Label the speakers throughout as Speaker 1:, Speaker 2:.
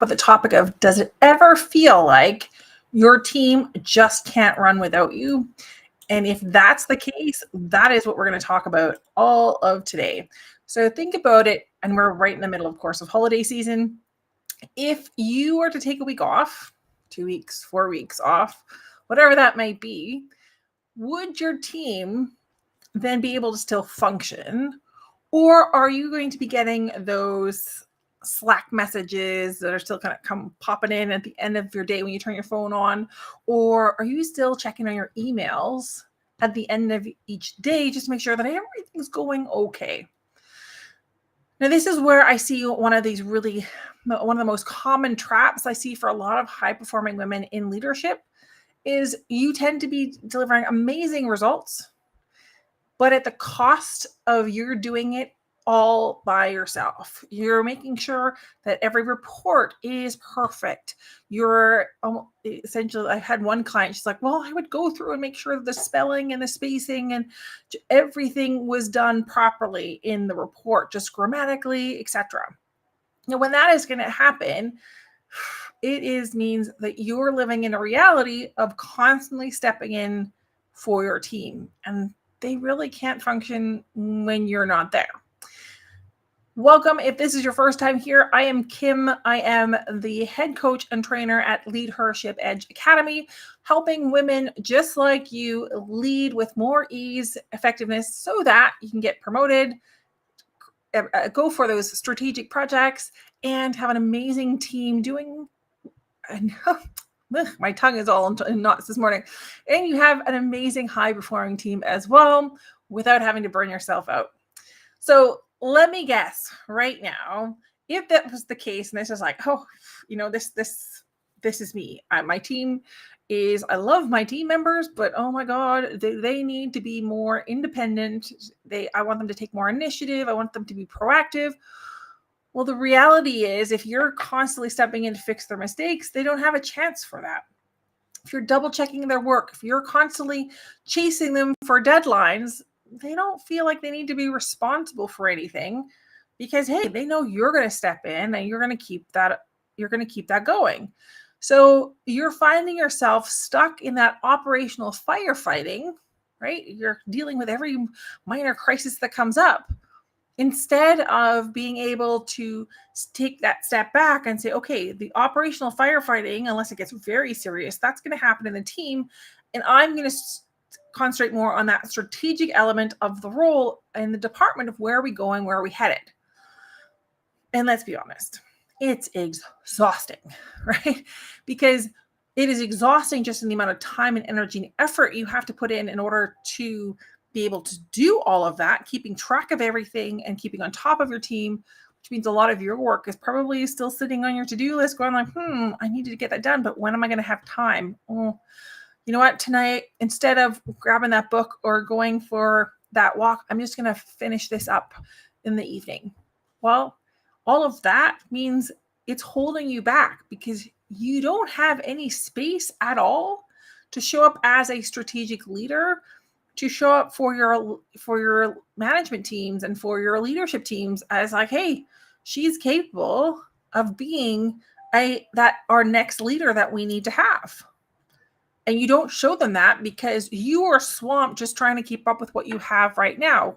Speaker 1: But the topic of, does it ever feel like your team just can't run without you? And if that's the case, that is what we're going to talk about all of today. So think about it, and we're right in the middle, of course, of holiday season. If you were to take a week off, 2 weeks, 4 weeks off, whatever that might be, would your team then be able to still function? Or are you going to be getting those Slack messages that are still kind of come popping in at the end of your day when you turn your phone on? Or are you still checking on your emails at the end of each day just to make sure that everything's going okay? Now, this is where I see one of the most common traps I see for a lot of high-performing women in leadership is you tend to be delivering amazing results, but at the cost of you're doing it all by yourself. You're making sure that every report is perfect. You're essentially, I had one client, she's like, well, I would go through and make sure that the spelling and the spacing and everything was done properly in the report, just grammatically, etc. Now, when that is going to happen, means that you're living in a reality of constantly stepping in for your team, and they really can't function when you're not there. Welcome. If this is your first time here, I am Kim. I am the head coach and trainer at Leadership Edge Academy, helping women just like you lead with more ease, effectiveness, so that you can get promoted, go for those strategic projects, and have an amazing team doing. My tongue is all in knots this morning. And you have an amazing high-performing team as well without having to burn yourself out. So let me guess right now, if that was the case, and this is like, this is me. My team is, I love my team members, but oh my God, they need to be more independent. I want them to take more initiative. I want them to be proactive. Well, the reality is, if you're constantly stepping in to fix their mistakes, they don't have a chance for that. If you're double checking their work, if you're constantly chasing them for deadlines, they don't feel like they need to be responsible for anything, because, hey, they know you're going to step in and you're going to keep that going. So you're finding yourself stuck in that operational firefighting, right? You're dealing with every minor crisis that comes up, instead of being able to take that step back and say, okay, the operational firefighting, unless it gets very serious, that's going to happen in the team. And I'm going to concentrate more on that strategic element of the role in the department of where are we going, where are we headed? And let's be honest, it's exhausting, right? Because it is exhausting just in the amount of time and energy and effort you have to put in order to be able to do all of that, keeping track of everything and keeping on top of your team, which means a lot of your work is probably still sitting on your to-do list going like, I needed to get that done, but when am I going to have time? Oh, you know what, tonight, instead of grabbing that book or going for that walk, I'm just going to finish this up in the evening. Well, all of that means it's holding you back because you don't have any space at all to show up as a strategic leader, to show up for your management teams and for your leadership teams as like, hey, she's capable of being our next leader that we need to have. And you don't show them that because you are swamped just trying to keep up with what you have right now,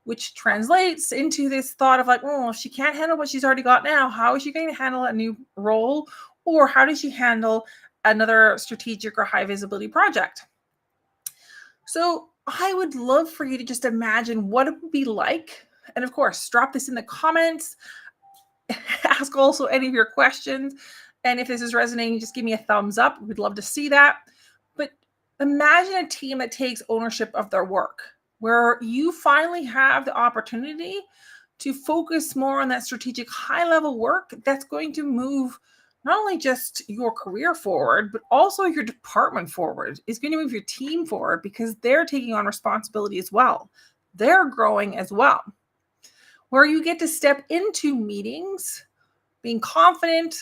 Speaker 1: which translates into this thought of like, oh, if she can't handle what she's already got now, how is she going to handle a new role? Or how does she handle another strategic or high visibility project? So I would love for you to just imagine what it would be like. And of course, drop this in the comments. Ask also any of your questions. And if this is resonating, just give me a thumbs up. We'd love to see that. But imagine a team that takes ownership of their work, where you finally have the opportunity to focus more on that strategic high-level work that's going to move not only just your career forward, but also your department forward. It's going to move your team forward because they're taking on responsibility as well. They're growing as well. Where you get to step into meetings, being confident,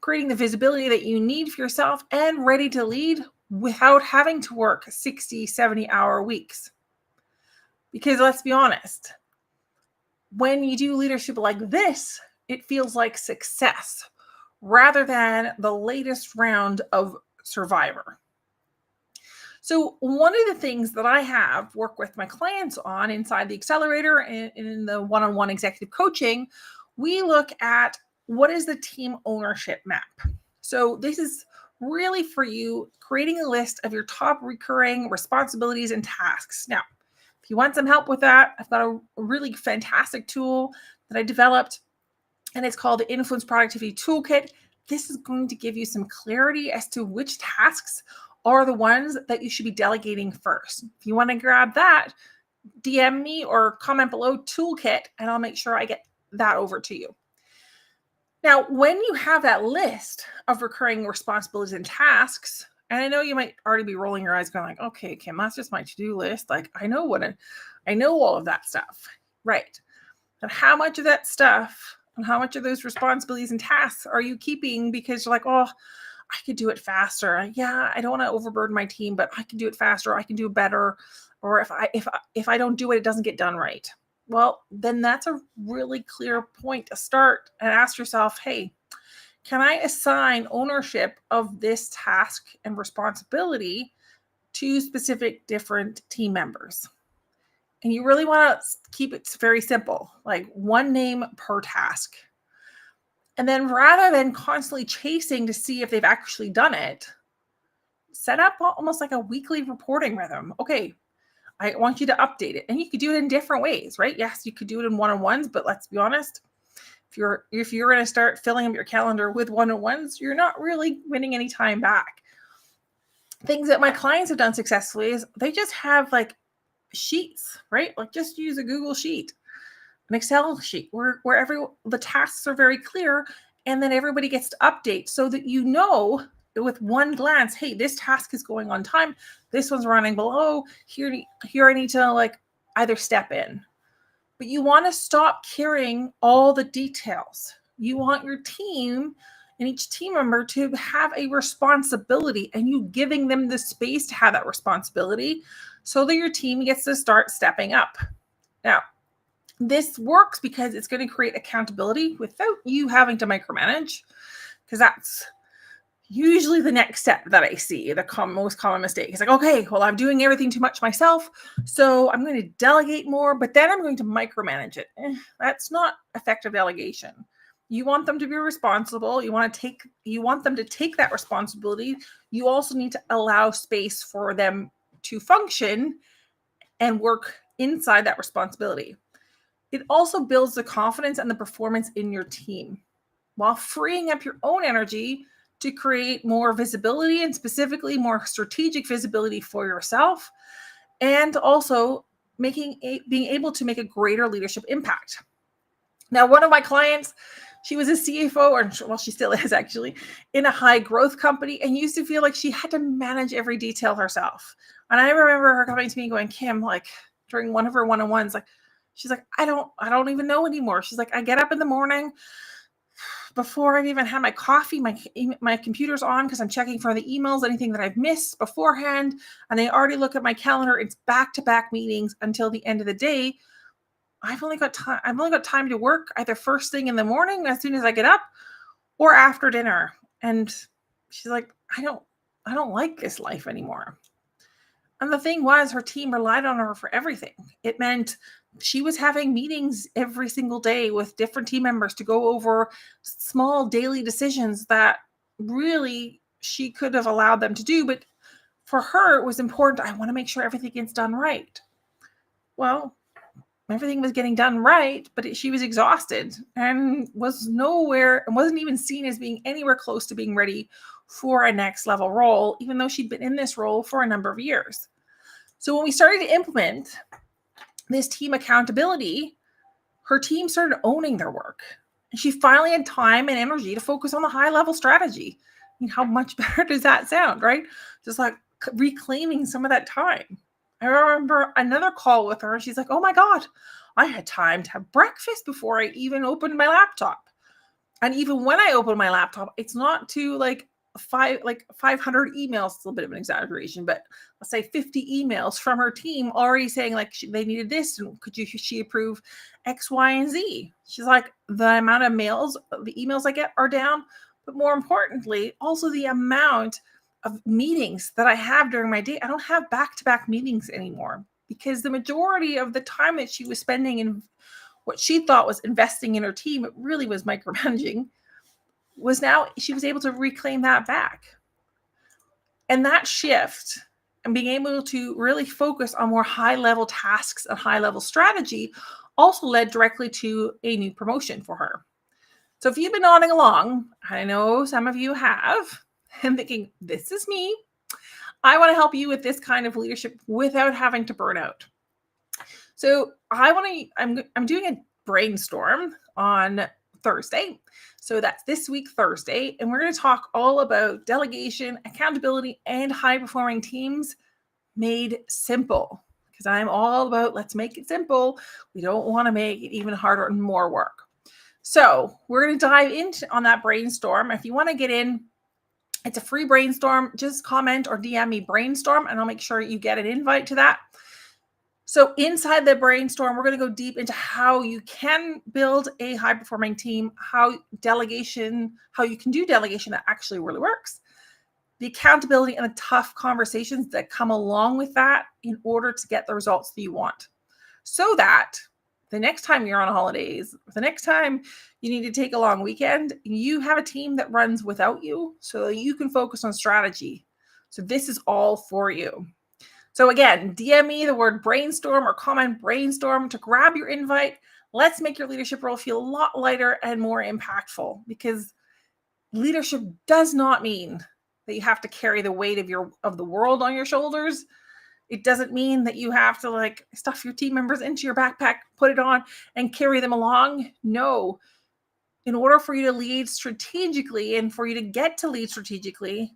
Speaker 1: creating the visibility that you need for yourself, and ready to lead without having to work 60, 70-hour weeks. Because let's be honest, when you do leadership like this, it feels like success rather than the latest round of Survivor. So one of the things that I have worked with my clients on inside the accelerator and in the one-on-one executive coaching, we look at what is the team ownership map. So this is really for you creating a list of your top recurring responsibilities and tasks. Now, if you want some help with that, I've got a really fantastic tool that I developed, and it's called the Influence Productivity Toolkit. This is going to give you some clarity as to which tasks are the ones that you should be delegating first. If you want to grab that, DM me or comment below toolkit, and I'll make sure I get that over to you. Now, when you have that list of recurring responsibilities and tasks, and I know you might already be rolling your eyes going like, okay, Kim, that's just my to-do list. Like I know all of that stuff, right? But how much of that stuff and how much of those responsibilities and tasks are you keeping because you're like, oh, I could do it faster. Yeah, I don't want to overburden my team, but I can do it faster. I can do it better. Or if I don't do it, it doesn't get done right. Well, then that's a really clear point to start and ask yourself, hey, can I assign ownership of this task and responsibility to specific different team members? And you really want to keep it very simple, like one name per task. And then rather than constantly chasing to see if they've actually done it, set up almost like a weekly reporting rhythm. Okay, I want you to update it. And you could do it in different ways, right? Yes, you could do it in one-on-ones, but let's be honest, if you're going to start filling up your calendar with one-on-ones, you're not really winning any time back. Things that my clients have done successfully is they just have like sheets, right? Like just use a Google sheet, an Excel sheet where the tasks are very clear, and then everybody gets to update so that you know with one glance, hey, this task is going on time. This one's running below. Here I need to like either step in. But you want to stop carrying all the details. You want your team and each team member to have a responsibility, and you giving them the space to have that responsibility so that your team gets to start stepping up. Now, this works because it's going to create accountability without you having to micromanage, because that's usually the next step that I see. The most common mistake is like, okay, well, I'm doing everything too much myself, so I'm going to delegate more, but then I'm going to micromanage it. That's not effective delegation. You want them to be responsible. You want them to take that responsibility. You also need to allow space for them to function and work inside that responsibility. It also builds the confidence and the performance in your team while freeing up your own energy to create more visibility, and specifically more strategic visibility for yourself, and also being able to make a greater leadership impact. Now, one of my clients, she was a CFO, well, she still is actually, in a high growth company, and used to feel like she had to manage every detail herself. And I remember her coming to me going, Kim, like during one of her one-on-ones, like, she's like, I don't even know anymore. She's like, I get up in the morning before I've even had my coffee, my computer's on because I'm checking for the emails, anything that I've missed beforehand. And I already look at my calendar. It's back-to-back meetings until the end of the day. I've only got time to work either first thing in the morning as soon as I get up, or after dinner. And she's like, I don't like this life anymore. And the thing was, her team relied on her for everything. It meant she was having meetings every single day with different team members to go over small daily decisions that really she could have allowed them to do. But for her, it was important. I want to make sure everything gets done right. Well, everything was getting done right, but she was exhausted and was nowhere and wasn't even seen as being anywhere close to being ready for a next level role, even though she'd been in this role for a number of years. So when we started to implement this team accountability, her team started owning their work. And she finally had time and energy to focus on the high level strategy. I mean, how much better does that sound, right? Just like reclaiming some of that time. I remember another call with her. She's like, oh my God, I had time to have breakfast before I even opened my laptop. And even when I open my laptop, it's not to like 500 emails. It's a little bit of an exaggeration, but let's say 50 emails from her team already saying like they needed this, and she approve X, Y, and Z. She's like, the amount of the emails I get are down, but more importantly, also the amount of meetings that I have during my day. I don't have back-to-back meetings anymore because the majority of the time that she was spending in what she thought was investing in her team, it really was micromanaging, was now she was able to reclaim that back. And that shift and being able to really focus on more high-level tasks and high-level strategy also led directly to a new promotion for her. So if you've been nodding along, I know some of you have, and thinking, this is me. I want to help you with this kind of leadership without having to burn out. So I'm doing a brainstorm on Thursday. So that's this week, Thursday. And we're going to talk all about delegation, accountability, and high-performing teams made simple. Because I'm all about let's make it simple. We don't want to make it even harder and more work. So we're going to dive into on that brainstorm. If you want to get in, it's a free brainstorm. Just comment or DM me brainstorm, and I'll make sure you get an invite to that. So inside the brainstorm, we're going to go deep into how you can build a high-performing team, how you can do delegation that actually really works, the accountability and the tough conversations that come along with that in order to get the results that you want. So that the next time you're on holidays, the next time you need to take a long weekend, you have a team that runs without you so that you can focus on strategy. So this is all for you. So again, DM me the word brainstorm or comment brainstorm to grab your invite. Let's make your leadership role feel a lot lighter and more impactful, because leadership does not mean that you have to carry the weight of the world on your shoulders. It doesn't mean that you have to stuff your team members into your backpack, put it on, and carry them along. No. In order for you to lead strategically and for you to get to lead strategically,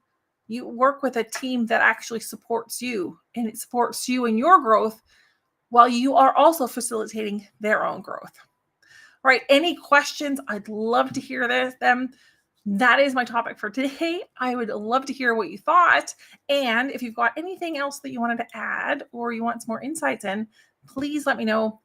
Speaker 1: you work with a team that actually supports you, and it supports you in your growth while you are also facilitating their own growth. All right. Any questions? I'd love to hear them. That is my topic for today. I would love to hear what you thought. And if you've got anything else that you wanted to add or you want some more insights in, please let me know.